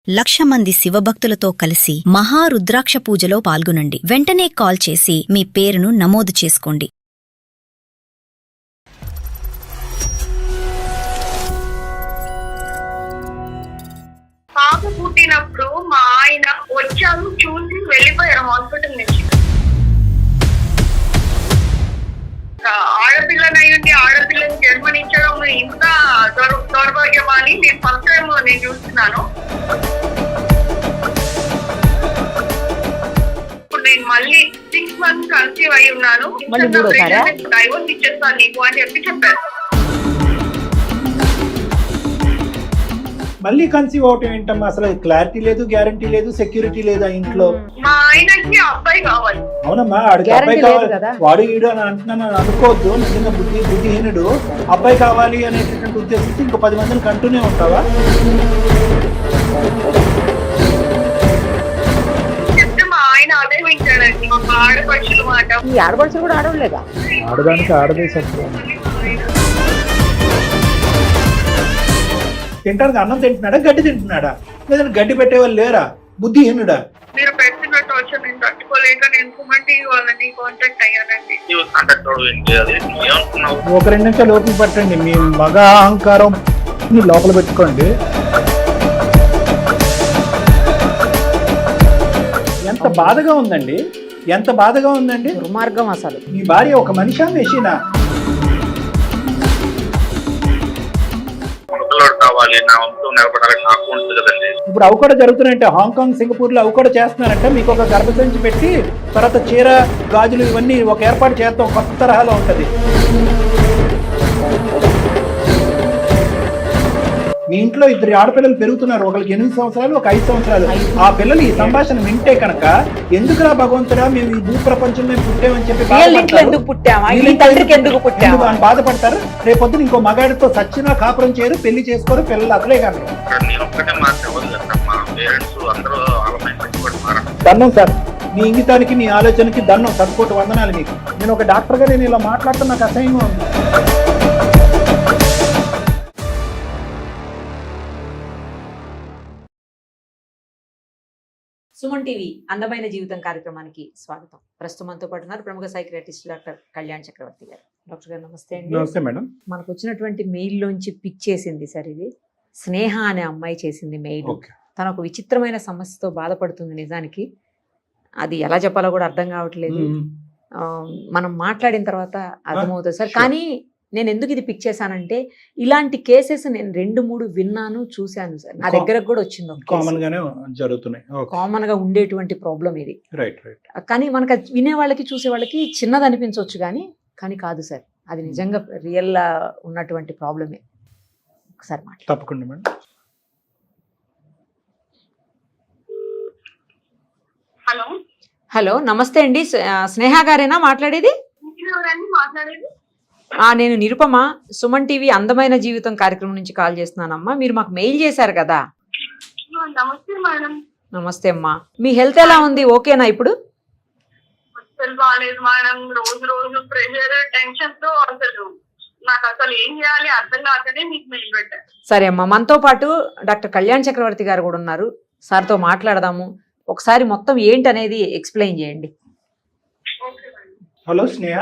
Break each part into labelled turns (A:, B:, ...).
A: 1,00,000 మంది శివభక్తులతో కలిసి మహారుద్రాక్ష పూజలో పాల్గొనండి. వెంటనే కాల్ చేసి మీ పేరును నమోదు చేసుకోండి.
B: పాప పుట్టినప్పుడు మా ఆయన వచ్చారు, చూసి వెళ్ళిపోయారు హాస్పిటల్ నుంచి. ఆడపిల్లనయ్యుండి ఆడపిల్లని జన్మనించడం ఇంత దౌర్భాగ్యమా అని నేను ఫస్ట్ టైం నేను చూస్తున్నాను. ఇప్పుడు నేను మళ్ళీ 6 months కన్సీవ్ అయి ఉన్నాను. డైవోర్స్ ఇచ్చేస్తాను నీకు అని చెప్పారు.
C: మళ్ళీ కన్సీవ్ అవటం ఏంటమ్మా? అసలు క్లారిటీ లేదు, గ్యారంటీ లేదు, సెక్యూరిటీ లేదా ఇంట్లో.
B: మా ఆయనకి అబ్బాయి కావాలి.
C: అవునమ్మా, ఆడికి అబ్బాయి కావాలి. వాడు ఈడు అని అంటున్నాను అనుకోవద్దు. నిజంగా బుద్ధిహీనుడు అబ్బాయి కావాలి అనేటటువంటి ఉద్దేశంతో ఇంకో 10 మందిని కంటూనే ఉంటావా?
B: చెప్తే మా ఆయన అదే వింటాడండి. మా ఆడపడుచులు మాట.
D: ఈ ఆడపడుచులు కూడా ఆడలేదా?
C: ఆడదానికి ఆడదే సత్యం. తింటానికి అన్నం తింటున్నాడా, గడ్డి తింటున్నాడా? లేదంటే గడ్డి పెట్టేవాళ్ళు లేరా? బుద్ధిహీనుడా?
B: మీరు పెట్టిన టార్చర్ నేను తట్టుకోలేక నేను సుమన్ వాళ్ళని కాంటాక్ట్ అయ్యానండి.
C: ఒక 2 నిమిషాలు ఓపిక పట్టండి. మీ మగ అహంకారం లోపల పెట్టుకోండి. ఎంత బాధగా ఉందండి, ఎంత బాధగా ఉందండి.
D: దుర్మార్గం అసలు.
C: మీ భార్య ఒక మనిషా, మెషినా? ఇప్పుడు అవి కూడా జరుగుతున్నాయంటే హాంకాంగ్, సింగపూర్ లో అవి కూడా చేస్తున్నారంటే మీకు ఒక గర్భసంచి పెట్టి తర్వాత చీర, గాజులు ఇవన్నీ ఒక ఏర్పాటు చేస్తాం. కొత్త తరహాలో ఉంటది. మీ ఇంట్లో 2 ఆడపిల్లలు పెరుగుతున్నారు. ఒకరికి 8 సంవత్సరాలు, ఒక 5 సంవత్సరాలు. ఆ పిల్లలు ఈ సంభాషణ వింటే కనుక ఎందుకురా భగవంతుడా మేము ఈ భూ ప్రపంచంలో పుట్టామని చెప్పి బాధపడతారు. రేపొద్దున ఇంకో మగాడితో సచ్చినా కాపురం చేయరు, పెళ్లి చేసుకోరు, పిల్లలు అసలే కాదు. దన్నం సార్, మీ ఇంగితానికి, మీ ఆలోచనకి దన్నం. 10 కోట్ల వందనాలు మీకు. నేను ఒక డాక్టర్గా నేను ఇలా మాట్లాడటం నాకు అసహ్యంగా ఉంది.
D: సుమన్ టీవీ అందమైన జీవితం కార్యక్రమానికి స్వాగతం. ప్రస్తుతం మనతో పాటు ఉన్నారు ప్రముఖ సైకియాట్రిస్ట్ డాక్టర్ కళ్యాణ్ చక్రవర్తి గారు. డాక్టర్ గారు నమస్తే అండి.
C: నమస్తే మేడం.
D: మనకు వచ్చినటువంటి మెయిల్ లోంచి పిక్ చేసింది సార్, ఇది స్నేహ అనే అమ్మాయి చేసింది మెయిల్. తన ఒక విచిత్రమైన సమస్యతో బాధపడుతుంది. నిజానికి అది ఎలా చెప్పాలో కూడా అర్థం కావట్లేదు. మనం మాట్లాడిన తర్వాత అర్థమవుతుంది సార్. కానీ నేను ఎందుకు ఇది పిక్ చేశానంటే ఇలాంటి కేసెస్ నేను 2-3 విన్నాను, చూశాను సార్. నా దగ్గరకు కూడా వచ్చింది. కామన్ గా ఉండేటువంటి ప్రాబ్లం ఇది. కానీ మనకు వినే వాళ్ళకి, చూసే వాళ్ళకి చిన్నది అనిపించవచ్చు, కానీ కాదు సార్, అది నిజంగా రియల్ ఉన్నటువంటి ప్రాబ్లమే. ఒకసారి
C: తప్పకుండా మేడం.
D: హలో, నమస్తే అండి. స్నేహ గారేనా మాట్లాడేది? నేను నిరుపమ, సుమన్ టీవీ అందమైన జీవితం కార్యక్రమం నుంచి కాల్ చేస్తున్నానమ్మా. మీరు మాకు మెయిల్ చేశారు కదా.
B: నమస్తే మేడం.
D: నమస్తే అమ్మా. మీ హెల్త్ ఎలా ఉంది? ఓకేనా ఇప్పుడు?
B: బాగాలేదు మేడం. రోజు ప్రెషర్, టెన్షన్ తో అసలు నాకు అసలు ఏం చేయాలి అర్థం కాకనే మీకు మెయిల్ పెట్టాను.
D: సరే అమ్మా, మనతో పాటు డాక్టర్ కళ్యాణ్ చక్రవర్తి గారు కూడా ఉన్నారు. సార్తో మాట్లాడదాము. ఒకసారి మొత్తం ఏంటనేది ఎక్స్ప్లెయిన్ చేయండి.
C: హలో స్నేహ.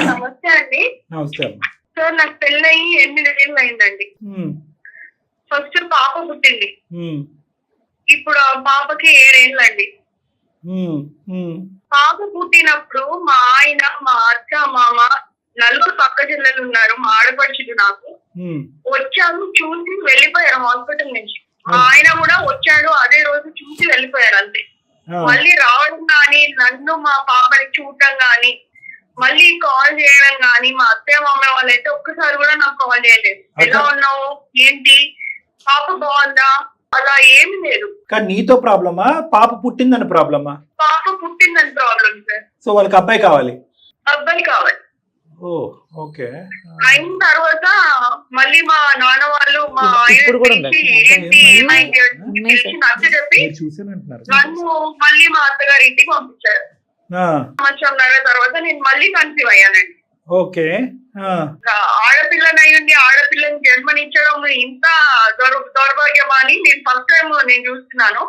B: నమస్తే అండి.
C: నమస్తే
B: సార్, నాకు పెళ్ళయి 8 ఏళ్ళు అయిందండి. ఫస్ట్ పాప పుట్టింది. ఇప్పుడు ఆ పాపకి 7 ఏళ్ళండి. పాప పుట్టినప్పుడు మా ఆయన, మా అత్త, మామ, 4 పక్క జిల్లలు ఉన్నారు. మా ఆడపడుచులు నాకు వచ్చారు, చూసి వెళ్ళిపోయారు హాస్పిటల్ నుంచి. మా ఆయన కూడా వచ్చాడు, అదే రోజు చూసి వెళ్ళిపోయారు అంతే. మళ్ళీ రావడం గాని, నన్ను మా పాపని చూడటం గాని, మళ్ళీ కాల్ చేయడం గాని, మా అత్తయ్య మామ వాళ్ళైతే ఒక్కసారి కూడా నాకు కాల్ చేయలేదు. ఎలా ఉన్నావు, ఏంటి, పాప బాగుందా, అలా ఏమి లేదు.
C: కానీ నీతో ప్రాబ్లమా, పాప పుట్టిందని ప్రాబ్లమా?
B: పాప పుట్టిందని ప్రాబ్లం సార్.
C: సో వాళ్ళకి అబ్బాయి కావాలి?
B: అబ్బాయి కావాలి.
C: ఓకే.
B: అయిన తర్వాత మళ్ళీ మా నాన్న వాళ్ళు మా నన్ను మళ్ళీ మా అత్తగారి ఇంటికి పంపించారు. సంవత్సరంన్నర తర్వాత నేను మళ్ళీ కన్సీవ్ అయ్యానండి.
C: ఓకే.
B: ఆడపిల్లనయ్యుండి ఆడపిల్లని జన్మనిచ్చడం ఇంత దౌర్భాగ్యమా అని నేను ఫస్ట్ టైం నేను చూస్తున్నాను.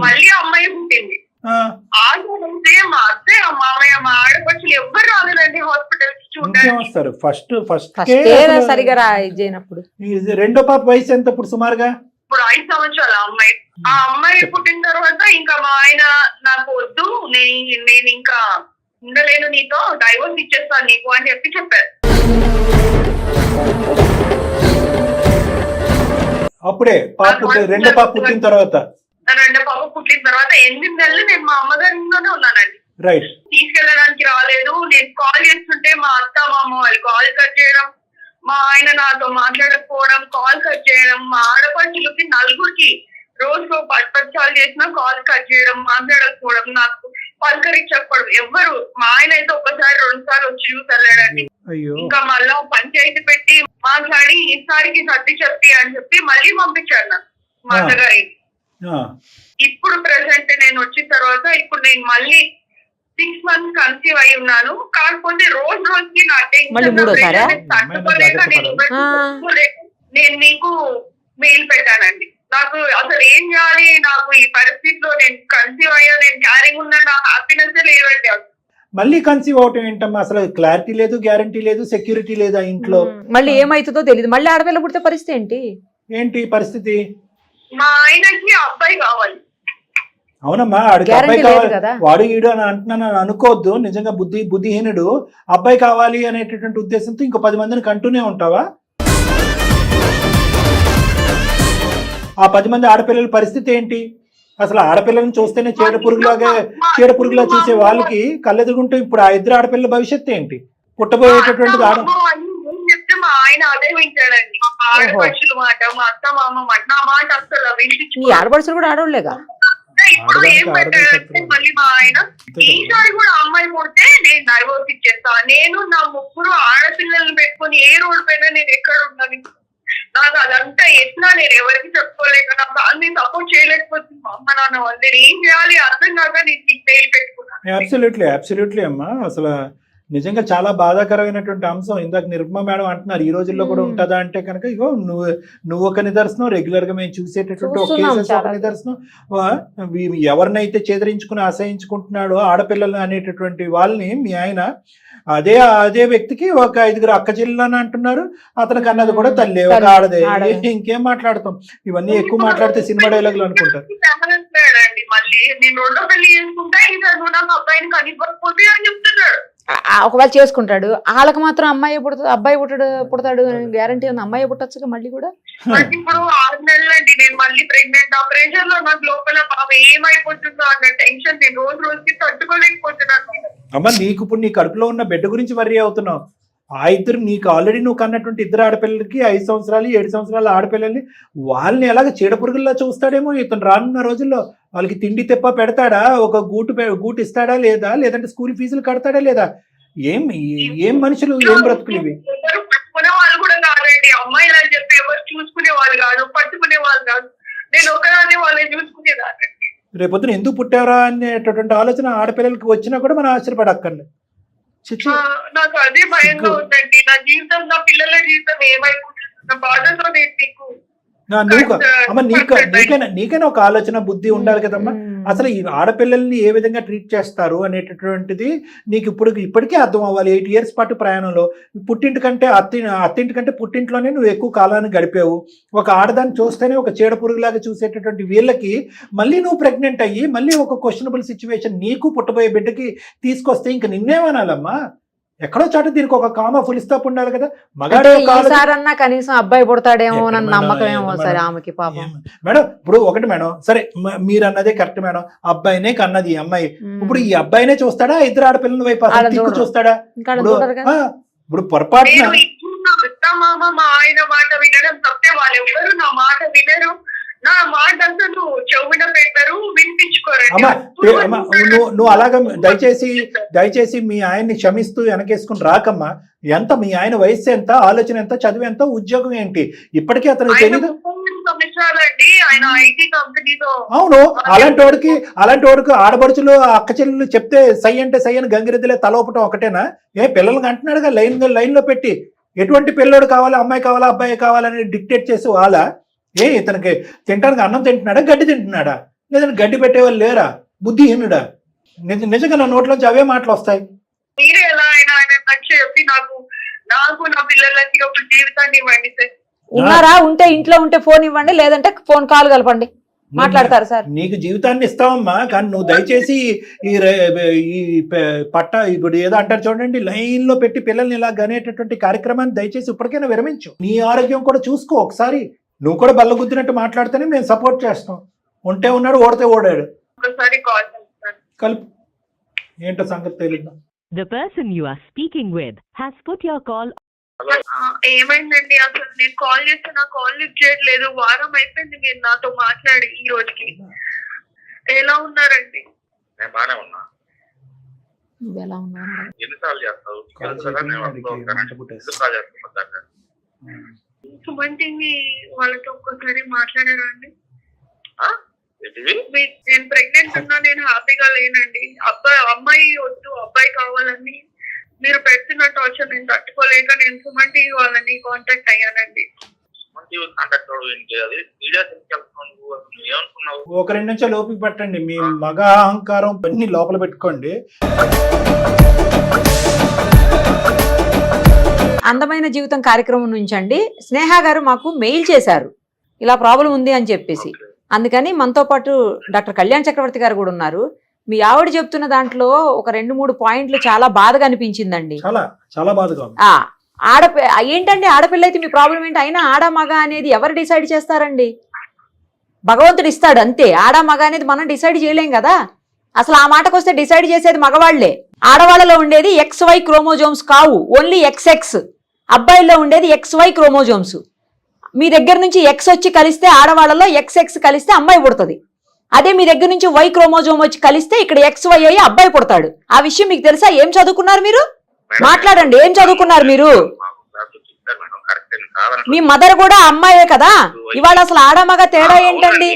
B: మళ్ళీ అమ్మాయి పుట్టింది. ఆగితే మా అత్తయ్య మామయ్య మా ఆడపడుచులు ఎవ్వరు రాలేదండి హాస్పిటల్ కి చూడడానికి.
C: ఫస్ట్
D: సరిగా చేయనప్పుడు.
C: రెండో పాప వయసు ఎంత ఇప్పుడు సుమారుగా?
B: ఇప్పుడు 5 సంవత్సరాల అమ్మాయి. ఆ అమ్మాయి పుట్టిన తర్వాత ఇంకా మా ఆయన నాకు వద్దు, నేను ఇంకా ఉండలేను, నీతో డైవోర్స్ ఇచ్చేస్తాను నీకు అని చెప్పారు.
C: అప్పుడే రెండో పాప పుట్టిన తర్వాత
B: 8 నెలలు నేను మా అమ్మగారి ఇంట్లోనే ఉన్నానండి.
C: రైట్.
B: తీసుకెళ్ళడానికి రాలేదు. నేను కాల్ చేస్తుంటే మా అత్త మామ వాళ్ళు కాల్ కట్ చేయడం, మా ఆయన నాతో మాట్లాడకపోవడం, కాల్ కట్ చేయడం, మా ఆడపడుచులకి 4 రోజులో 10 సార్లు చేసినా కాల్ కట్ చేయడం, మాట్లాడకపోవడం, నాకు పలకరించకపోవడం. ఎవ్వరు మా ఆయన అయితే 1 సారి 2 సార్లు వచ్చి చూసాడండి. ఇంకా మళ్ళా పంచాయతీ పెట్టి మాట్లాడి ఈసారికి సర్ది చెప్పి అని చెప్పి మళ్ళీ పంపించారు నాకు మా అత్తగారికి. ఇప్పుడు ప్రెసెంట్ నేను వచ్చిన తర్వాత ఇప్పుడు నేను మళ్ళీ 6 months కన్సీవ్ అయి ఉన్నాను. కాకపోతే రోజుకి నా నేను మీకు మెయిల్ పెట్టానండి. నాకు అసలు ఏం చేయాలి, నాకు ఈ పరిస్థితిలో నేను కన్సీవ్ అయ్యా, నేను క్యారింగ్ ఉన్నా, నాకు హ్యాపీనెస్ లేదండి.
C: మళ్ళీ కన్సీవ్ అవటం ఏంటమ్మా? అసలు క్లారిటీ లేదు, గ్యారంటీ లేదు, సెక్యూరిటీ లేదు ఆ ఇంట్లో.
D: మళ్ళీ ఏమైతుందో తెలియదు. మళ్ళీ ఆడపిల్ల పుడితే పరిస్థితి ఏంటి
C: పరిస్థితి?
B: మా ఆయనకి అబ్బాయి కావాలి.
C: అవునమ్మా, ఆడికి అబ్బాయి కావాలి. వాడు ఈడు అని అంటున్నాను అనుకోవద్దు. నిజంగా బుద్ధిహీనుడు. అబ్బాయి కావాలి అనేటటువంటి ఉద్దేశంతో ఇంకో 10 మందిని కంటూనే ఉంటావా? ఆ 10 మంది ఆడపిల్లల పరిస్థితి ఏంటి? అసలు ఆడపిల్లని చూస్తేనే చీడ పురుగులా చూసే వాళ్ళకి కళ్ళెదుగుంటూ ఇప్పుడు ఆ 2 ఆడపిల్లల భవిష్యత్తు ఏంటి? పుట్టబోయేటటువంటిది
B: చెప్తే మా ఆయన అదే వింటాడండి. ఆడపడుచుల మాట, మా అత్త మామ మాట, నా మాట అసలు వినిపించి.
D: ఆడపడుచులు కూడా ఆడవాళ్ళేగా.
B: ఇప్పుడు ఏం పెట్టాడంటే మళ్ళీ మా ఆయన ఈసారి కూడా అమ్మాయి పుడితే నేను డైవోర్స్ ఇచ్చేస్తా, నేను నా 3 ఆడపిల్లల్ని పెట్టుకుని ఏ రోడ్డు పైన నేను ఎక్కడ ఉన్నాను, నాకు అదంతా ఎట్లా నేను ఎవరికి చెప్పుకోలేక నాకు అన్ని సపోర్ట్ చేయలేకపోతుంది మా అమ్మ నాన్న వాళ్ళు. నేను ఏం చేయాలి అర్థం కాక నేను నీకు పేరు పెట్టుకున్నాను.
C: అబ్సల్యూట్లీ అమ్మా. అసలు నిజంగా చాలా బాధాకరమైనటువంటి అంశం. ఇందాక నిర్మా మేడం అంటున్నారు ఈ రోజుల్లో కూడా ఉంటుందా అంటే కనుక ఇగో నువ్వు ఒక నిదర్శనం, రెగ్యులర్ గా మేము చూసేటటువంటి ఒక కేసెస్ ఒక నిదర్శనం. ఎవరినైతే చేదరించుకుని అసహించుకుంటున్నాడో ఆడపిల్లలు అనేటటువంటి వాళ్ళని మీ ఆయన అదే వ్యక్తికి ఒక 5 అక్క చెల్లెలని అంటున్నారు. అతనికి అన్నది కూడా తల్లి, ఒక ఆడదే. ఇంకేం మాట్లాడతాం? ఇవన్నీ ఎక్కువ మాట్లాడితే సినిమా డైలాగులు అనుకుంటారు.
B: మళ్ళీ నేను 2వ పెళ్లి చేసుకుంటా, ఇంకా అబ్బాయిని కనిపకపోతే అని చెప్తున్నాడు.
D: ఒకవేళ చేసుకుంటాడు, వాళ్ళకి మాత్రం అబ్బాయి పుడతాడు గ్యారంటీ ఉంది. అమ్మాయి పుట్టచ్చుగా మళ్ళీ కూడా.
B: ఇప్పుడు 6 నెలలండి నేను మళ్ళీ ప్రెగ్నెంట్. ఆ ప్రెషర్ లో నాకు లోపల బాబు ఏమైపోతుందో అన్న టెన్షన్ నేను రోజుకి తట్టుకోలేకపోతున్నాను.
C: అమ్మ, నీకు ఇప్పుడు నీ కడుపులో ఉన్న బిడ్డ గురించి వర్రీ అవుతున్నావు. ఆ 2 నీకు ఆల్రెడీ నువ్వు కన్నటువంటి 2 ఆడపిల్లలకి 5 సంవత్సరాలు 7 సంవత్సరాల ఆడపిల్లల్ని వాళ్ళని ఎలాగ చీడపురుగుల్లా చూస్తాడేమో ఇతను. రానున్న రోజుల్లో వాళ్ళకి తిండి తెప్ప పెడతాడా? ఒక గూటు ఇస్తాడా లేదా? లేదంటే స్కూల్ ఫీజులు కడతాడా లేదా? ఏం మనుషులు, ఏం బ్రతుకులు ఇవి?
B: పట్టుకునే వాళ్ళు కూడా కాదండి, అమ్మాయిలు అని చెప్పి ఎవరు చూసుకునే వాళ్ళు కాదు, పట్టుకునే వాళ్ళు కాదు. నేను ఒకదాన్ని వాళ్ళని చూసుకునేదాన్ని.
C: రేపొద్దున ఎందుకు పుట్టారా అనేటటువంటి ఆలోచన ఆడపిల్లలకి వచ్చినా కూడా మనం ఆశ్చర్యపడక్కర్లేదు.
B: నాకు అదే భయంగా ఉందండి. నా జీవితం, నా పిల్లల జీవితం ఏమైపోతుంది బాధతో నేను మీకు
C: నీకైనా ఒక ఆలోచన బుద్ధి ఉండాలి కదమ్మా. అసలు ఈ ఆడపిల్లల్ని ఏ విధంగా ట్రీట్ చేస్తారు అనేటటువంటిది నీకు ఇప్పటికే అర్థం అవ్వాలి. 8 years పాటు ప్రయాణంలో పుట్టింటికంటే అత్తింటికంటే పుట్టింట్లోనే నువ్వు ఎక్కువ కాలాన్ని గడిపావు. ఒక ఆడదాన్ని చూస్తేనే ఒక చీడ పురుగులాగా చూసేటటువంటి వీళ్ళకి మళ్ళీ నువ్వు ప్రెగ్నెంట్ అయ్యి మళ్ళీ ఒక క్వశ్చనబుల్ సిచ్యువేషన్ నీకు పుట్టబోయే బిడ్డకి తీసుకొస్తే ఇంక నిన్నేమనాలమ్మా? ఎక్కడో చాటు దీనికి ఒక కామా ఫుల్ స్టాప్ ఉండాలి కదా.
D: మగాడన్నా కనీసం అబ్బాయి పుడతాడేమో అన్న నమ్మకం ఏమో సరే ఆమెకి పాపం.
C: మేడం ఇప్పుడు ఒకటి మేడం, సరే మీరు అన్నదే కరెక్ట్ మేడం, అబ్బాయినే కన్నది ఈ అమ్మాయి. ఇప్పుడు ఈ అబ్బాయినే చూస్తాడా 2 ఆడపిల్లల వైపు చూస్తాడా? ఇప్పుడు పొరపాటున
B: మా ఆయన మాట వినడం తప్పే, వాళ్ళు ఎవరు నా మాట వినరు. నా మాట అంతా నువ్వు చెవున పెట్టరు, వినిపించుకోరండి.
C: నువ్వు అలాగా దయచేసి మీ ఆయన్ని క్షమిస్తూ వెనకేసుకుని రాకమ్మా. ఎంత మీ ఆయన వయస్సు ఎంత, ఆలోచన ఎంత, చదువు ఎంత, ఉద్యోగం ఏంటి? ఇప్పటికీ అతనికి తెలియదు.
B: సంవత్సరాలండి ఆయన ఐటీ కంపెనీతో.
C: అవును, అలాంటి వాడికి ఆడపడుచులు అక్క చెల్లెలు చెప్తే సై అంటే సై అని గంగిరెద్దులే తలోపటం ఒకటేనా? పిల్లలకి అంటున్నాడుగా లైన్ లో పెట్టి ఎటువంటి పిల్లోడు కావాలి, అమ్మాయి కావాలా, అబ్బాయి కావాలని డిక్టేట్ చేసి వాళ్ళ ఇతనికి తింటానికి అన్నం తింటున్నాడా, గడ్డి తింటున్నాడా, లేదంటే గడ్డి పెట్టేవాళ్ళు లేరా, బుద్ధిహీనుడా? నిజంగా నా నోట్లోంచి అవే మాటలు వస్తాయి.
B: మీరు ఎలా అయినా ఆయన నచ్చి చెప్పి నాకు నా పిల్లలకి ఒక జీవితాన్ని ఇవ్వండి సార్.
D: ఉన్నారా? ఉంటే ఇంట్లో ఉంటే ఫోన్ ఇవ్వండి, లేదంటే ఫోన్ కాల్ కలపండి, మాట్లాడతారు సార్.
C: నీకు జీవితాన్ని ఇస్తావమ్మా, కానీ నువ్వు దయచేసి ఈ పట్ట ఇప్పుడు ఏదో అంటారు చూడండి, లైన్ లో పెట్టి పిల్లల్ని ఇలా గనేటటువంటి కార్యక్రమాన్ని దయచేసి ఇప్పటికైనా విరమించు. నీ ఆరోగ్యం కూడా చూసుకో ఒకసారి. నువ్వు కూడా బల్లగుద్దినట్టు మాట్లాడితేనే మేము సపోర్ట్ చేస్తాం. ఉంటే ఉన్నాడు, ఓడితే ఓడాడు.
B: ఒకసారి కాల్ చేస్తాను.
C: కలుపు. ఏంటో సంగతి తెలియదు.
E: The person you are speaking with has put your call.
B: ఏమైందండి? అసలు నేను కాల్ చేస్తే నా కాల్ లిఫ్ట్ చేయట్లేదు. వారం అయిపోయింది మీరు నాతో మాట్లాడి ఈ రోజుకి. ఎలా ఉన్నారండి?
F: నేను బానే ఉన్నా.
D: ఎలా ఉన్నారు?
F: ఎన్నిసార్లు చేస్తావు?
B: సుమంతిని వాళ్ళతో ఒక్కసారి మాట్లాడారండి. నేను ప్రెగ్నెంట్ ఉన్నా, నేను హ్యాపీగా లేనండి. అమ్మాయి వద్దు, అబ్బాయి కావాలని మీరు పెడుతున్న టార్చర్ నేను తట్టుకోలేక నేను సుమంతి వాళ్ళని కాంటాక్ట్ అయ్యానండి.
C: ఒక 2 నిమిషాలు ఓపిక పట్టండి. మీ మగ అహంకారం అన్ని లోపల పెట్టుకోండి.
D: అందమైన జీవితం కార్యక్రమం నుంచి అండి స్నేహ గారు మాకు మెయిల్ చేశారు, ఇలా ప్రాబ్లం ఉంది అని చెప్పేసి. అందుకని మనతో పాటు డాక్టర్ కళ్యాణ్ చక్రవర్తి గారు కూడా ఉన్నారు. మీ ఆవిడ చెప్తున్న దాంట్లో ఒక 2-3 పాయింట్లు చాలా బాధగా అనిపించిందండి.
C: చాలా బాధగా.
D: ఏంటండి ఆడపిల్ల అయితే మీ ప్రాబ్లం ఏంటి? అయినా ఆడ మగ అనేది ఎవరు డిసైడ్ చేస్తారండి? భగవంతుడు ఇస్తాడు అంతే. ఆడ మగ అనేది మనం డిసైడ్ చేయలేం కదా. అసలు ఆ మాటకు వస్తే డిసైడ్ చేసేది మగవాళ్లే. ఆడవాళ్ళలో ఉండేది XY క్రోమోజోమ్స్ కావు, ఓన్లీ XX. అబ్బాయిల్లో ఉండేది XY క్రోమోజోమ్స్. మీ దగ్గర నుంచి X వచ్చి కలిస్తే ఆడవాళ్ళలో XX కలిస్తే అమ్మాయి పుడుతుంది. అదే మీ దగ్గర నుంచి Y క్రోమోజోమ్ వచ్చి కలిస్తే ఇక్కడ XY అయ్యి అబ్బాయి పుడతాడు. ఆ విషయం మీకు తెలుసా? ఏం చదువుకున్నారు మీరు? మాట్లాడండి, ఏం చదువుకున్నారు మీరు? మీ మదర్ కూడా అమ్మాయే కదా. ఇవాళ అసలు ఆడమగ తేడా ఏంటండి?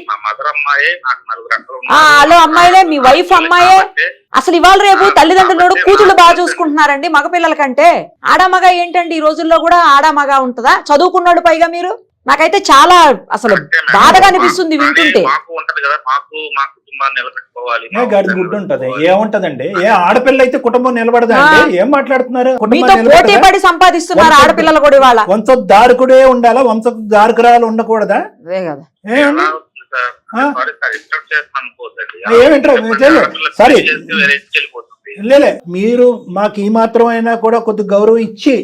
D: హలో అమ్మాయిలే, మీ వైఫ్ అమ్మాయే. అసలు ఇవాళ రేపు తల్లిదండ్రులు కూతుళ్ళు బాగా చూసుకుంటున్నారండి మగపిల్లల కంటే. ఆడమగ ఏంటండి? ఈ రోజుల్లో కూడా ఆడమగ ఉంటుందా? చదువుకున్నాడు పైగా మీరు. నాకైతే చాలా అసలు బాధగా అనిపిస్తుంది వింటుంటే.
C: గుడ్డు ఉంటది, ఏముంటదండి? ఆడపిల్ల అయితే కుటుంబం నిలబడదండి. ఏం మాట్లాడుతున్నారు?
D: మీతో పోటీ పడి సంపాదిస్తున్నారు ఆడపిల్లలు కూడా. ఇవాళ
C: వంశధారకుడే ఉండాలా, వంశధారకురాలు ఉండకూడదా?
D: అదే కదా.
C: సరే లేలే, మీరు మాకు ఈ మాత్రం అయినా కూడా కొద్ది గౌరవం ఇచ్చి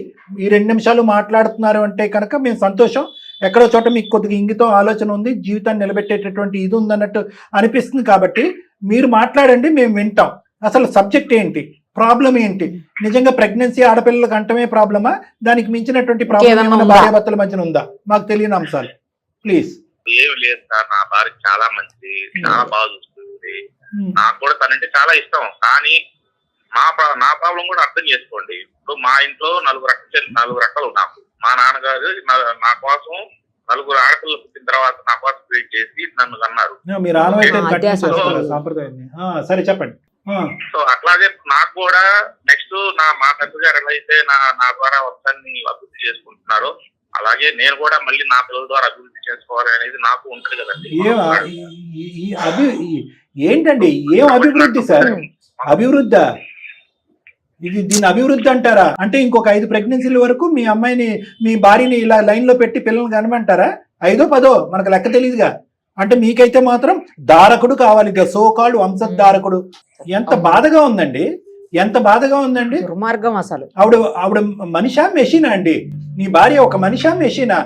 C: ఈ 2 నిమిషాలు మాట్లాడుతున్నారు అంటే కనుక మేము సంతోషం. ఎక్కడో చోట మీకు కొద్దిగా ఇంగితో ఆలోచన ఉంది, జీవితాన్ని నిలబెట్టేటటువంటి ఇది ఉందన్నట్టు అనిపిస్తుంది. కాబట్టి మీరు మాట్లాడండి, మేము వింటాం. అసలు సబ్జెక్ట్ ఏంటి, ప్రాబ్లం ఏంటి? నిజంగా ప్రెగ్నెన్సీ ఆడపిల్లలకు అంటమే ప్రాబ్లమా? దానికి మించినటువంటి ప్రాబ్లం భార్యాభర్తల మధ్యన ఉందా? మాకు తెలియని అంశాలు ప్లీజ్.
F: ఏమి లేదు సార్, నా భార్య చాలా మంచిది, చాలా బాగా చూస్తుంది. నాకు కూడా తనంటే చాలా ఇష్టం. కానీ నా ప్రాబ్లం కూడా అర్థం చేసుకోండి. ఇప్పుడు మా ఇంట్లో 4 రకాలు నాకు. మా నాన్నగారు నా కోసం 4 ఆడపిల్లలు పుట్టిన తర్వాత నా కోసం వెయిట్ చేసి నన్ను అన్నారు.
C: సరే చెప్పండి.
F: సో అట్లాగే నాకు కూడా నెక్స్ట్ మా తండ్రి గారు ఎలా అయితే నా ద్వారా వంశాన్ని అభివృద్ధి చేసుకుంటున్నారో అలాగే నేను కూడా మళ్ళీ నా పిల్లల ద్వారా అభివృద్ధి చేసుకోవాలి అనేది నాకు ఉంటుంది కదండి.
C: ఏంటండి ఏం అభివృద్ధి సార్? అభివృద్ధి ఇది, దీని అభివృద్ధి అంటారా? అంటే ఇంకొక 5 ప్రెగ్నెన్సీల వరకు మీ అమ్మాయిని, మీ భార్యని ఇలా లైన్ లో పెట్టి పిల్లల్ని కనమంటారా? 5ో 10ో మనకు లెక్క తెలియదుగా. అంటే మీకైతే మాత్రం దారకుడు కావాలి, సో కాల్డ్ వంశధారకుడు. ఎంత బాధగా ఉందండి, ఎంత బాధగా ఉందండి.
D: దుర్మార్గం అసలు.
C: ఆవిడ మనిషా మెషినా అండి? నీ భార్య ఒక మనిషా మెషినా?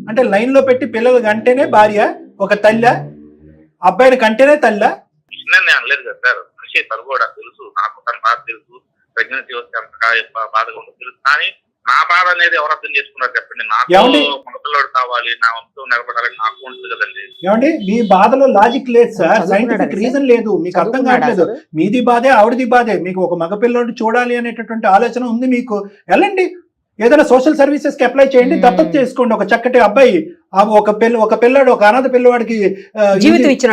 C: అంటే లైన్ లో పెట్టి పిల్లలు కంటేనే భార్య ఒక తల్లి, అబ్బాయిని కంటేనే తల్లి?
F: నేను అనలేదు కదా సార్, మనిషి తను కూడా తెలుసు, నాకు తన బాధ తెలుసు. ప్రెగ్నెన్సీ వస్తే అంతగా బాధగా ఉండదు తెలుసు. కానీ నా బాధ అనేది ఎవరు అర్థం చేసుకున్నారు చెప్పండి? నాకు మగపిల్లడు కావాలి, నా వంశం నిలబడాలని నాకు ఉంటుంది కదండి.
C: ఏమండి మీ బాధలో లాజిక్ లేదు సార్, సైంటిఫిక్ రీజన్ లేదు, మీకు అర్థం కావట్లేదు. మీది బాధే, ఆవిడది బాధే. మీకు ఒక మగపిల్లడు చూడాలి అనేటటువంటి ఆలోచన ఉంది మీకు, వెళ్ళండి. ఏదైనా సోషల్ సర్వీసెస్ కి అప్లై చేయండి, దత్తత చేసుకోండి. ఒక చక్కటి అబ్బాయి, ఒక పిల్లాడు, ఒక అనాథ పిల్లవాడికి
D: జీవితం ఇచ్చిన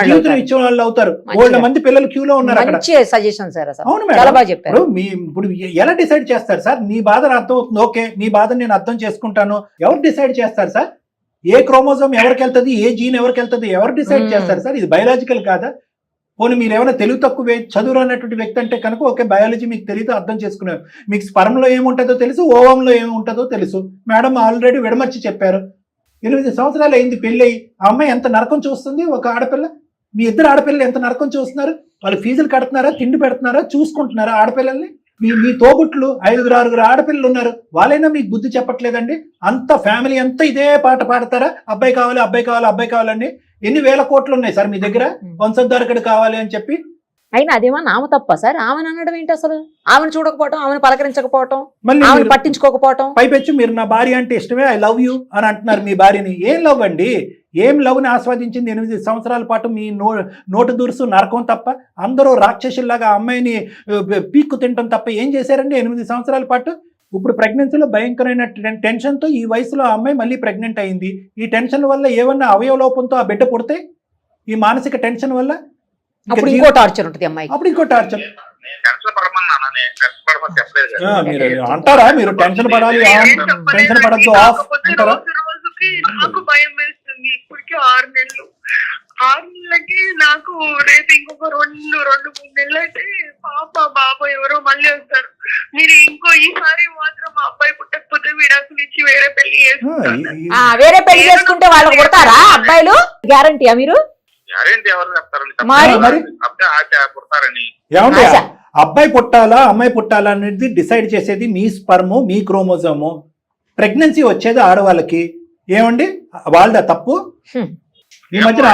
C: వాళ్ళు అవుతారు. వాళ్ళ మంది పిల్లలు క్యూలో ఉన్నారు అక్కడ.
D: మంచి సజెషన్ సార్, అసలు
C: అవును
D: చాలా
C: మేడం.
D: బాగా చెప్పారు.
C: ఇప్పుడు ఎలా డిసైడ్ చేస్తారు సార్? నీ బాధను అర్థం అవుతుంది, ఓకే, నీ బాధను నేను అర్థం చేసుకుంటాను. ఎవరు డిసైడ్ చేస్తారు సార్? ఏ క్రోమోజోమ్ ఎవరికి వెళ్తుంది, ఏ జీన్ ఎవరికి వెళ్తుంది, ఎవరు డిసైడ్ చేస్తారు సార్? ఇది బయాలజికల్ కాదా? పోనీ మీరు ఏమైనా తెలివి తక్కువ చదువు అన్నటువంటి వ్యక్తి అంటే కనుక ఓకే, బయాలజీ మీకు తెలియదు, అర్థం చేసుకున్నారు. మీకు స్పర్మ్లో ఏముంటుందో తెలుసు, ఓవంలో ఏముంటుందో తెలుసు. మేడం ఆల్రెడీ విడమర్చి చెప్పారు. 8 సంవత్సరాలు అయింది పెళ్ళి అయ్యి. ఆ అమ్మాయి ఎంత నరకం చూస్తుంది, ఒక ఆడపిల్ల. మీ ఇద్దరు ఆడపిల్లలు ఎంత నరకం చూస్తున్నారు. వాళ్ళు ఫీజులు కడుతున్నారా, తిండి పెడుతున్నారా, చూసుకుంటున్నారా ఆడపిల్లల్ని? మీ తోబుట్లు 5-6 ఆడపిల్లలు ఉన్నారు, వాళ్ళైనా మీకు బుద్ధి చెప్పట్లేదండి. అంత ఫ్యామిలీ అంతా ఇదే పాట పాడతారా? అబ్బాయి కావాలి, అబ్బాయి కావాలి, అబ్బాయి కావాలండి. ఎన్ని వేల కోట్లు ఉన్నాయి సార్ మీ దగ్గర వంశోద్ధారకుడు కావాలి అని చెప్పి.
D: అయినా అదేమన్నా ఆమె తప్ప సార్? ఆమెను అనడం ఏంటి అసలు? ఆమెను చూడకపోవటం, ఆమెను పలకరించకపోవటం,
C: మళ్ళీ
D: ఆమెను పట్టించుకోకపోవటం.
C: పైపెచ్చు మీరు నా భార్య అంటే ఇష్టమే, ఐ లవ్ యూ అని అంటున్నారు మీ భార్యని. ఏం లవ్ అండి? ఏం లవ్ని ఆస్వాదించింది 8 సంవత్సరాల పాటు? మీ నోటు దురుసు నరకం తప్ప. అందరూ రాక్షసుల్లాగా అమ్మాయిని పీక్కు తింటాం తప్ప ఏం చేశారండి 8 సంవత్సరాల పాటు? ఇప్పుడు ప్రెగ్నెన్సీలో భయంకరమైన టెన్షన్తో ఈ వయసులో ఆ అమ్మాయి మళ్ళీ ప్రెగ్నెంట్ అయింది. ఈ టెన్షన్ వల్ల ఏమన్నా అవయవ లోపంతో ఆ బిడ్డ పుడితే, ఈ మానసిక టెన్షన్ వల్ల
D: అప్పుడు ఇంకో టార్చర్ ఉంటుంది అమ్మాయి.
C: అప్పుడు ఇంకో టార్చర్.
F: టెన్షన్ పడమన్నా, టెన్షన్ పడమని చెప్పలేదు కదా.
C: మీరు అంటారా? మీరు టెన్షన్ పడాలి, టెన్షన్ పడద్దు, ఆఫ్ అంటారా?
B: రోజుకి నాకు భయం వేస్తుంది. ఇప్పటికి 6 నెలలు. 6 నెలలకి నాకు రేపు ఇంకొక 2-3 నెలలు అయితే బాబా ఎవరో మళ్ళీ వస్తారు. మీరు ఈసారి మాత్రం మా అబ్బాయి పుట్టకపోతే విడాకులు ఇచ్చి వేరే పెళ్లి చేసుకుంటారు.
D: వేరే పెళ్లి చేసుకుంటే వాళ్ళకి పుడతారా అబ్బాయిలు? గ్యారంటీయా మీరు?
F: గ్యారెంటీ ఎవరు చెప్తారండి? పుడతారని.
C: ఏమంటే అబ్బాయి పుట్టాలా అమ్మాయి పుట్టాలా అనేది డిసైడ్ చేసేది మీ స్పర్ము, మీ క్రోమోజోము. ప్రెగ్నెన్సీ వచ్చేది ఆడవాళ్ళకి. ఏమండి వాళ్ళ తప్పు? ఈ మధ్యన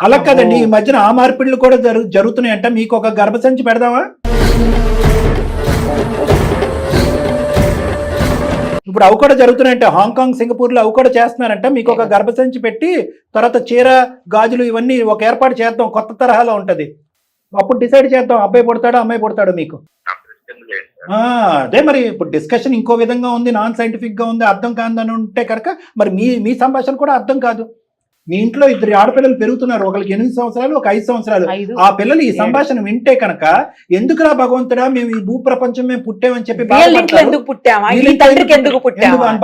C: అలా కదండి, ఈ మధ్యన ఆ మార్పిడులు కూడా జరుగుతున్నాయంట. మీకు ఒక గర్భసంచి పెడదామా? ఇప్పుడు అవి కూడా జరుగుతున్నాయంట. హాంకాంగ్, సింగపూర్లో అవి కూడా చేస్తున్నారంట. మీకు ఒక గర్భసంచి పెట్టి తర్వాత చీర, గాజులు ఇవన్నీ ఒక ఏర్పాటు చేద్దాం, కొత్త తరహాలో ఉంటది. అప్పుడు డిసైడ్ చేద్దాం అబ్బాయి పుడతాడో అమ్మాయి పుడతాడో మీకు. అదే మరి ఇప్పుడు డిస్కషన్ ఇంకో విధంగా ఉంది, నాన్ సైంటిఫిక్ గా ఉంది, అర్థం కాదని ఉంటే కనుక మరి మీ సంభాషణ కూడా అర్థం కాదు. మీ ఇంట్లో 2 ఆడపిల్లలు పెరుగుతున్నారు, ఒకరికి 8 సంవత్సరాలు, ఒక 5 సంవత్సరాలు. ఆ పిల్లలు ఈ సంభాషణ వింటే కనుక ఎందుకురా భగవంతుడా మేము ఈ భూ ప్రపంచం మేము పుట్టామని చెప్పి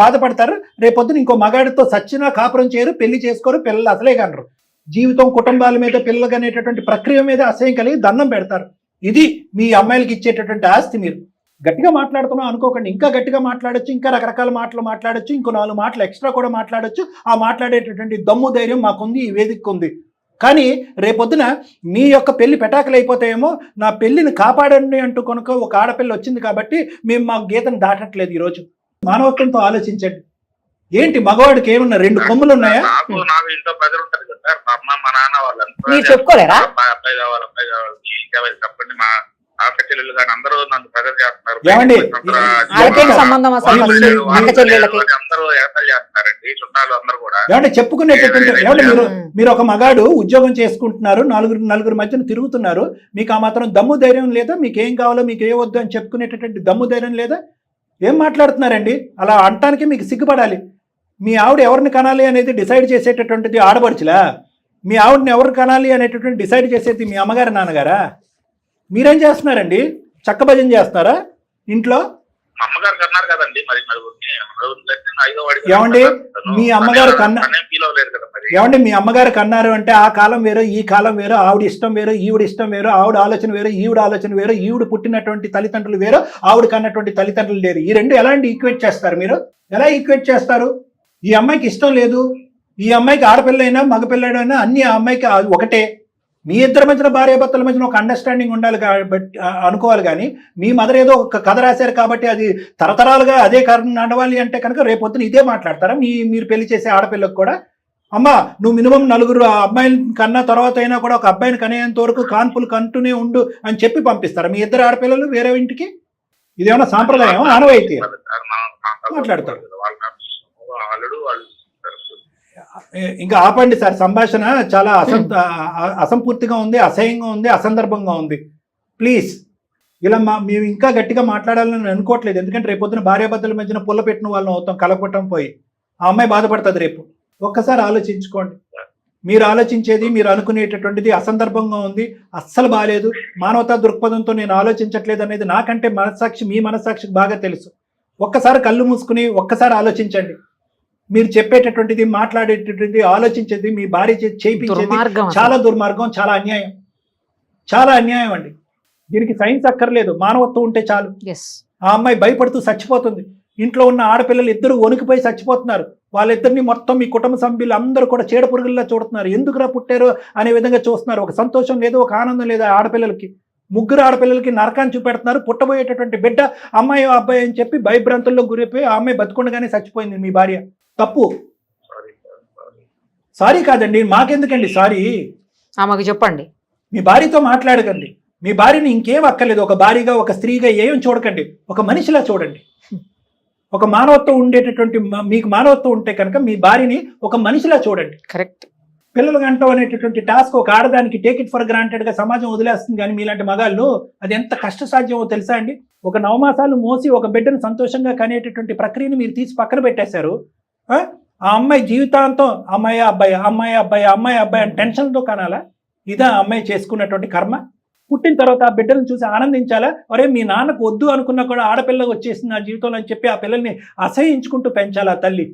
C: బాధపడతారు. రేపొద్దున ఇంకో మగాడితో సచ్చినా కాపురం చేయరు, పెళ్లి చేసుకోరు, పిల్లలు అసలే కనరు. జీవితం, కుటుంబాల మీద, పిల్లలు అనేటటువంటి ప్రక్రియ మీద అసహ్యం కలిగి దండం పెడతారు. ఇది మీ అమ్మాయిలకి ఇచ్చేటటువంటి ఆస్తి. మీరు గట్టిగా మాట్లాడుతున్నాం అనుకోకండి, ఇంకా గట్టిగా మాట్లాడొచ్చు, ఇంకా రకరకాల మాటలు మాట్లాడొచ్చు, ఇంకో 4 మాటలు ఎక్స్ట్రా కూడా మాట్లాడొచ్చు. ఆ మాట్లాడేటటువంటి దమ్ము ధైర్యం మాకుంది, ఈ వేదిక ఉంది. కానీ రేపొద్దున మీ యొక్క పెళ్లి పెటాకులు అయిపోతాయేమో, నా పెళ్లిని కాపాడండి అంటూ కనుక ఒక ఆడపిల్ల వచ్చింది కాబట్టి మేము మా గీతను దాటట్లేదు. ఈరోజు మానవత్వంతో ఆలోచించండి. ఏంటి మగవాడికి ఏమన్నా 2 కొమ్ములు ఉన్నాయా?
F: నాకు ఇంట్లో ప్రజలు ఉంటారు కదా సార్, మా అమ్మ మా నాన్న వాళ్ళంతా
D: మీరు చెప్పుకోలేరా?
F: అబ్బాయి కావాలి, అబ్బాయి కావాలి చెప్పండి. మా అక్క చెల్లెలు కానీ అందరూ నన్ను ప్రజలు చేస్తున్నారు. అందరూ ఏర్పాటు చేస్తున్నారండి, చుట్టాలు అందరూ కూడా.
C: ఏమంటే చెప్పుకునేటటువంటి మీరు ఒక మగాడు ఉద్యోగం చేసుకుంటున్నారు, నలుగురు మధ్యన తిరుగుతున్నారు, మీకు ఆ మాత్రం దమ్ము ధైర్యం లేదా? మీకు ఏం కావాలో, మీకు ఏ వద్దు అని చెప్పుకునేటటువంటి దమ్ము ధైర్యం లేదా? ఏం మాట్లాడుతున్నారండి? అలా అంటానికి మీకు సిగ్గుపడాలి. మీ ఆవిడ ఎవరిని కనాలి అనేది డిసైడ్ చేసేటటువంటిది ఆడపడుచులా? మీ ఆవిడని ఎవరు కనాలి అనేటటువంటి డిసైడ్ చేసేది మీ అమ్మగారు, నాన్నగారా? మీరేం చేస్తున్నారండి? చక్క భజన చేస్తున్నారా ఇంట్లో?
F: అమ్మగారు కన్నారు కదండి, మరి
C: ఏమండి మీ అమ్మగారు ఏమండి మీ అమ్మగారు కన్నారు అంటే ఆ కాలం వేరు, ఈ కాలం వేరు, ఆవిడ ఇష్టం వేరు, ఈవిడ ఇష్టం వేరు, ఆవిడ ఆలోచన వేరు, ఈవిడ ఆలోచన వేరు, ఈవిడ పుట్టినటువంటి తల్లిదండ్రులు వేరు, ఆవిడ కన్నటువంటి తల్లిదండ్రులు లేరు. ఈ 2 ఎలాంటి ఈక్వేట్ చేస్తారు మీరు? ఎలా ఈక్వేట్ చేస్తారు? ఈ అమ్మాయికి ఇష్టం లేదు, ఈ అమ్మాయికి ఆడపిల్లైనా మగపిల్లడైనా అన్ని ఆ అమ్మాయికి ఒకటే. మీ ఇద్దరి మధ్యన భార్యాభర్తల మధ్యన ఒక అండర్స్టాండింగ్ ఉండాలి కాబట్టి అనుకోవాలి. కానీ మీ మదర్ ఏదో ఒక కథ రాశారు కాబట్టి అది తరతరాలుగా అదే కారణం నడవాలి అంటే కనుక రేపొద్దున ఇదే మాట్లాడతారా? మీరు పెళ్లి చేసే ఆడపిల్లకు కూడా అమ్మా నువ్వు మినిమం 4 అబ్బాయిని కన్నా తర్వాత అయినా కూడా ఒక అబ్బాయిని కనేంత వరకు కాన్పులు కంటూనే ఉండు అని చెప్పి పంపిస్తారా మీ ఇద్దరు ఆడపిల్లలు వేరే ఇంటికి? ఇదేమన్నా సాంప్రదాయం, ఆనవాయితీ? మాట్లాడతారు. ఇంకా ఆపండి సార్, సంభాషణ చాలా అసంపూర్తిగా ఉంది, అసహ్యంగా ఉంది, అసందర్భంగా ఉంది. ప్లీజ్ ఇలా మేము ఇంకా గట్టిగా మాట్లాడాలని నేను అనుకోవట్లేదు. ఎందుకంటే రేపు పొద్దున భార్యాభర్తల మధ్యన పుల్ల పెట్టిన వాళ్ళని అవుతాం, కలపటం పోయి ఆ అమ్మాయి బాధపడుతుంది రేపు. ఒక్కసారి ఆలోచించుకోండి. మీరు ఆలోచించేది, మీరు అనుకునేటటువంటిది అసందర్భంగా ఉంది, అస్సలు బాగాలేదు. మానవతా దృక్పథంతో నేను ఆలోచించట్లేదు అనేది నాకంటే మనస్సాక్షి, మీ మనస్సాక్షికి బాగా తెలుసు. ఒక్కసారి కళ్ళు మూసుకుని ఒక్కసారి ఆలోచించండి. మీరు చెప్పేటటువంటిది, మాట్లాడేటటువంటిది, ఆలోచించేది, మీ భార్య చేయించేది చాలా దుర్మార్గం, చాలా అన్యాయం, చాలా అన్యాయం అండి. దీనికి సైన్స్ అక్కర్లేదు, మానవత్వం ఉంటే చాలు. ఆ అమ్మాయి భయపడుతూ చచ్చిపోతుంది. ఇంట్లో ఉన్న ఆడపిల్లలు ఇద్దరు వణికిపోయి చచ్చిపోతున్నారు. వాళ్ళిద్దరిని మొత్తం మీ కుటుంబ సభ్యులు అందరూ కూడా చీడ పురుగుల్లా చూడుతున్నారు. ఎందుకురా పుట్టారో అనే విధంగా చూస్తున్నారు. ఒక సంతోషం లేదు, ఒక ఆనందం లేదు. ఆడపిల్లలకి, ముగ్గురు ఆడపిల్లలకి నరకాన్ని చూపెడుతున్నారు. పుట్టబోయేటటువంటి బిడ్డ అమ్మాయి అబ్బాయి అని చెప్పి భయభ్రాంతుల్లో గురైపోయి ఆ అమ్మాయి బతుకుండగానే చచ్చిపోయింది మీ భార్య. తప్పు. సారీ కాదండి, మాకెందుకండి సారీ,
D: ఆమెకు చెప్పండి.
C: మీ భార్యతో మాట్లాడకండి. మీ భార్యని ఇంకేం అక్కర్లేదు. ఒక భార్యగా, ఒక స్త్రీగా ఏం చూడకండి, ఒక మనిషిలా చూడండి. ఒక మానవత్వం ఉండేటటువంటి, మీకు మానవత్వం ఉంటే కనుక మీ భార్యని ఒక మనిషిలా చూడండి.
D: కరెక్ట్.
C: పిల్లలు గంటం అనేటటువంటి టాస్క్ ఒక ఆడదానికి టేక్ ఇట్ ఫర్ గ్రాంటెడ్ గా సమాజం వదిలేస్తుంది. కానీ మీలాంటి మగాళ్ళు అది ఎంత కష్టసాధ్యమో తెలుసా అండి? ఒక 9 మాసాలు మోసి ఒక బిడ్డను సంతోషంగా కనేటటువంటి ప్రక్రియని మీరు తీసి పక్కన పెట్టేశారు. ఆ అమ్మాయి జీవితాంతం అమ్మాయి అబ్బాయి, అమ్మాయి అబ్బాయి, అమ్మాయి అబ్బాయి అని టెన్షన్తో కనాలా? ఇదా అమ్మాయి చేసుకున్నటువంటి కర్మ? పుట్టిన తర్వాత ఆ బిడ్డలను చూసి ఆనందించాలా? ఒరే మీ నాన్నకు వద్దు అనుకున్నా కూడా ఆడపిల్లగా వచ్చేసింది నా జీవితంలో అని చెప్పి ఆ పిల్లల్ని అసహించుకుంటూ పెంచాలా తల్లి?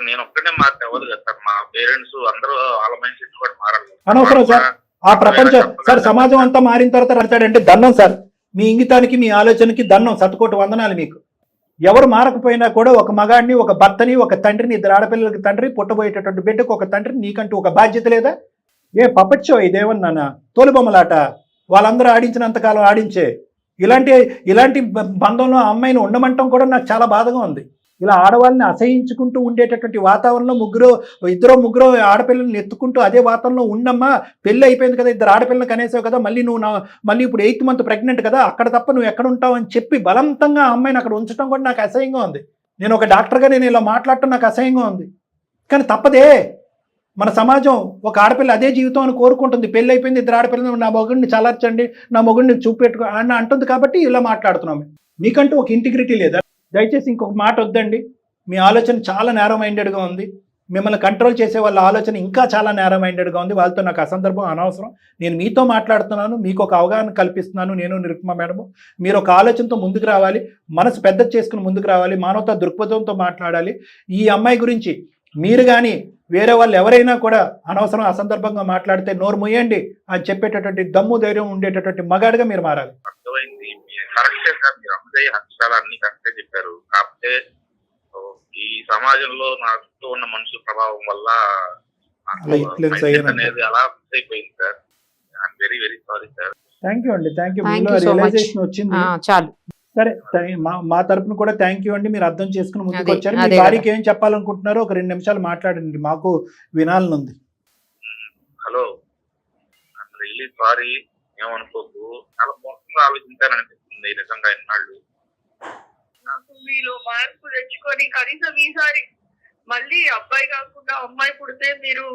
F: నేను ఒక్కడే మారితే అవ్వదు కదా సార్, మా పేరెంట్స్ అందరూ వాళ్ళ మైండ్ సెట్ కూడా మారాలి.
C: అనవసరం సార్. ఆ ప్రపంచం సార్, సమాజం అంతా మారిన తర్వాత రాస్తాడంటే దండం సార్. మీ ఇంగితానికి, మీ ఆలోచనకి దండం, శతకోటి వందనాలు మీకు. ఎవరు మారకపోయినా కూడా ఒక మగాడిని, ఒక భర్తని, ఒక తండ్రిని, 2 ఆడపిల్లలకి తండ్రి, పుట్టబోయేటటువంటి బిడ్డకు ఒక తండ్రిని, నీకంటూ ఒక బాధ్యత లేదా? ఏ పపచ్చో ఇదేమన్నా తోలుబొమ్మలాట? వాళ్ళందరూ ఆడించినంతకాలం ఆడించే ఇలాంటి బంధంలో అమ్మాయిని ఉండమంటం కూడా నాకు చాలా బాధగా ఉంది. ఇలా ఆడవాళ్ళని అసహించుకుంటూ ఉండేటటువంటి వాతావరణంలో ఇద్దరు ముగ్గురు ఆడపిల్లల్ని ఎత్తుకుంటూ అదే వాతావరణంలో ఉండమ్మా, పెళ్ళి అయిపోయింది కదా, 2 ఆడపిల్లలు కనేసావు కదా, మళ్ళీ ఇప్పుడు 8th month ప్రెగ్నెంట్ కదా, అక్కడ తప్ప నువ్వు ఎక్కడ ఉంటావు అని చెప్పి బలవంతంగా ఆ అమ్మాయిని అక్కడ ఉంచడం కూడా నాకు అసహ్యంగా ఉంది. నేను ఒక డాక్టర్గా నేను ఇలా మాట్లాడటం నాకు అసహ్యంగా ఉంది. కానీ తప్పదే. మన సమాజం ఒక ఆడపిల్ల అదే జీవితం అని కోరుకుంటుంది. పెళ్ళి అయిపోయింది, 2 ఆడపిల్లలు, నా మొగుడిని చలార్చండి, నా మొగుడిని చూపెట్టుకో అని అంటుంది. కాబట్టి ఇలా మాట్లాడుతున్నాం. మీకంటూ ఒక ఇంటిగ్రిటీ లేదా? దయచేసి ఇంకొక మాట వద్దండి. మీ ఆలోచన చాలా నేరో మైండెడ్గా ఉంది. మిమ్మల్ని కంట్రోల్ చేసే వాళ్ళ ఆలోచన ఇంకా చాలా నేరో మైండెడ్గా ఉంది. వాళ్ళతో నాకు అసందర్భం, అనవసరం. నేను మీతో మాట్లాడుతున్నాను, మీకు ఒక అవగాహన కల్పిస్తున్నాను. నేను నిరుపమ మేడము, మీరు ఒక ఆలోచనతో ముందుకు రావాలి, మనసు పెద్ద చేసుకుని ముందుకు రావాలి, మానవతా దృక్పథంతో మాట్లాడాలి. ఈ అమ్మాయి గురించి మీరు కానీ వేరే వాళ్ళు ఎవరైనా కూడా అనవసరం అసందర్భంగా మాట్లాడితే నోరు ముయ్యండి అని చెప్పేటటువంటి దమ్ము ధైర్యం ఉండేటటువంటి మగాడిగా మీరు మారాలి.
F: అర్థమైంది, కరెక్టే సార్. మీరు అమ్మదే అక్షరాలు అన్ని కరెక్టే చెప్పారు. కాకపోతే ఈ సమాజంలో నా చుట్టూ ఉన్న మనుషుల ప్రభావం వల్ల అనేది అలా ఫిక్స్ అయిపోయింది sir. I'm very very sorry sir.
C: Thank you అండి, థ్యాంక్ యూ. రియలైజేషన్ వచ్చింది.
D: చాలు.
C: సరే, మా తరపున కూడా థ్యాంక్ యూ అండి. మీరు అర్థం చేసుకుని ముందుకు వచ్చారు. మీ భార్యకి ఏం చెప్పాలనుకుంటున్నారో ఒక 2 నిమిషాలు మాట్లాడండి, మాకు వినాలనుంది.
F: హలో, రియల్లీ సారీ, ఏమనుకోకు. చాలా మోసంగా ఆలోచించాలనిపిస్తుంది నిజంగా ఇన్నాళ్ళు.
B: నాకు మీరు మార్పు తెచ్చుకొని కనీసం ఈసారి మళ్ళీ అబ్బాయి కాకుండా అమ్మాయి పుడితే మీరు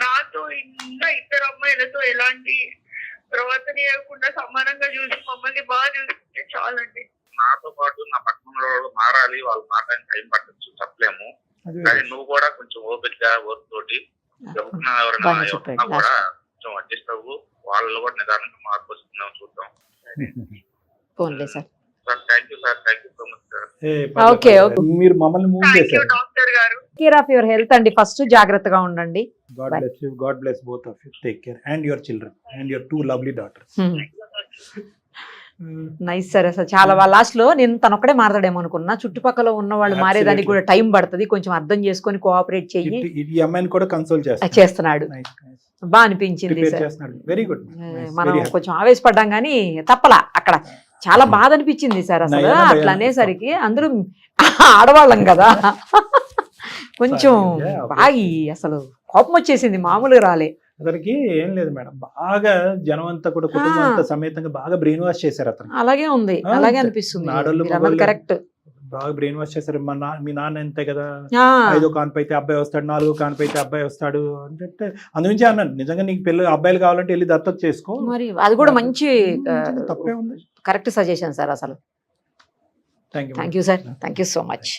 B: నాతో ఇంకా 2 అమ్మాయిలతో ఎలాంటి ప్రవర్తన చేయకుండా సమానంగా చూసి మమ్మల్ని బాగా చూస్తే చాలండి.
F: నాతో పాటు నా పక్కన మారాలి, వాళ్ళు మారడానికి టైం పట్టచ్చు, చెప్పలేము. కానీ నువ్వు కూడా కొంచెం ఓపికగా ఓర్పుతోటి ఎవరైనా కూడా కొంచెం అడ్జస్ట్ అవ్వు. వాళ్ళు కూడా నిదానంగా మార్పు వస్తున్నాం, చూద్దాం. Sir thank you sir, thank you so much sir.
D: Okay,
C: మీరు మమ్మల్ని మూవ్ చేశారు.
B: డాక్టర్ గారు,
D: కేర్ ఆఫ్ యువర్ హెల్త్ అండి. ఫస్ట్ జాగ్రత్తగా ఉండండి.
C: God bless you. God bless both of you. Take care. And your children. And your 2 lovely daughters.
D: Nice sir. అసలు చాలా last లో నేను తనొక్కడే మారతాడేమో అనుకున్నా. చుట్టుపక్కల ఉన్న వాళ్ళు మారేదానికి కూడా టైం పడుతుంది. కొంచెం అర్థం చేసుకొని కోఆపరేట్ చెయ్యి.
C: ఈ అమ్మాయిని కూడా కన్సోల్
D: చేస్తున్నాడు. బాగా అనిపించింది సార్.
C: Very good.
D: మనం కొంచెం ఆవేశపడ్డాం కానీ తప్పలా. అక్కడ చాలా బాధ అనిపించింది సార్. అసలు అట్లా అనేసరికి అందరూ ఆడవాళ్ళం కదా, కొంచెం బాగా అసలు కోపం వచ్చేసింది, మామూలుగా రాలే.
C: అతనికి ఏం లేదు మేడం, బాగా జనం అంతా కూడా కుటుంబం అంతా సమేతంగా బాగా బ్రెయిన్ వాష్ చేశారు అతను.
D: అలాగే ఉంది, అలాగే అనిపిస్తుంది. కరెక్ట్,
C: బాగా బ్రెయిన్ వాష్ చేశారు. మీ నాన్న అంతే కదా, 5వ కాన్పు అయితే అబ్బాయి వస్తాడు, 4వ కాన్పు అయితే అబ్బాయి వస్తాడు అంటే అందునుంచి అన్నాను, నిజంగా నీకు పిల్లలు అబ్బాయిలు కావాలంటే వెళ్ళి దత్తత చేసుకో.
D: మరి అది కూడా మంచి
C: తప్పే ఉంది.
D: కరెక్ట్ సజెషన్ సార్ అసలు.
C: Thank you
D: thank you sir, thank you so much.